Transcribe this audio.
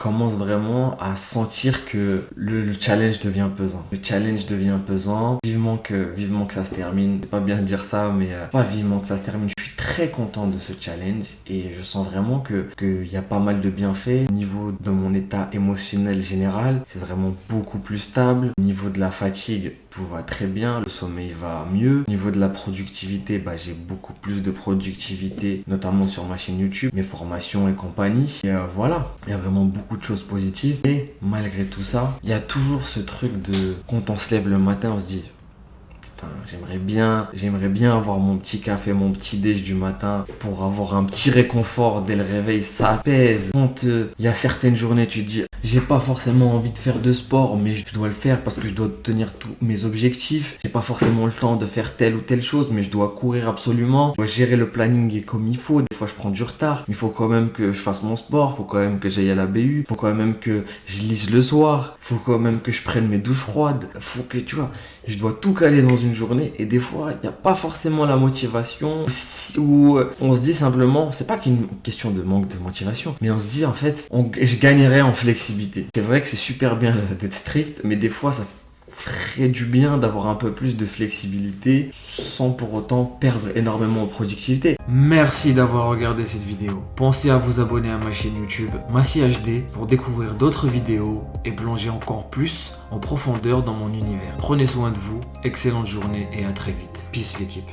commence vraiment à sentir que le challenge devient pesant. Le challenge devient pesant. Vivement que ça se termine. C'est pas bien de dire ça, mais pas vivement que ça se termine. Je suis très content de ce challenge et je sens vraiment qu'il y a pas mal de bienfaits. Au niveau de mon état émotionnel général, c'est vraiment beaucoup plus stable. Au niveau de la fatigue, tout va très bien. Le sommeil va mieux. Au niveau de la productivité, j'ai beaucoup plus de productivité, notamment sur ma chaîne YouTube, mes formations et compagnie. Et voilà, il y a vraiment beaucoup de choses positives. Et malgré tout ça, il y a toujours ce truc de quand on se lève le matin, on se dit j'aimerais bien avoir mon petit café, mon petit déj du matin pour avoir un petit réconfort dès le réveil, ça apaise. Quand il y a certaines journées, tu te dis j'ai pas forcément envie de faire de sport, mais je dois le faire parce que je dois tenir tous mes objectifs. J'ai pas forcément le temps de faire telle ou telle chose, mais je dois courir absolument. Je dois gérer le planning comme il faut. Des fois, je prends du retard, mais il faut quand même que je fasse mon sport. Il faut quand même que j'aille à la BU. Il faut quand même que je lise le soir. Il faut quand même que je prenne mes douches froides. Il faut que, tu vois, je dois tout caler dans une journée. Et des fois, il n'y a pas forcément la motivation. Ou on se dit simplement, c'est pas qu'une question de manque de motivation, mais on se dit en fait, je gagnerais en flexibilité. C'est vrai que c'est super bien d'être strict, mais des fois ça ferait du bien d'avoir un peu plus de flexibilité sans pour autant perdre énormément en productivité. Merci d'avoir regardé cette vidéo. Pensez à vous abonner à ma chaîne YouTube Massi HD pour découvrir d'autres vidéos et plonger encore plus en profondeur dans mon univers. Prenez soin de vous, excellente journée et à très vite. Peace l'équipe.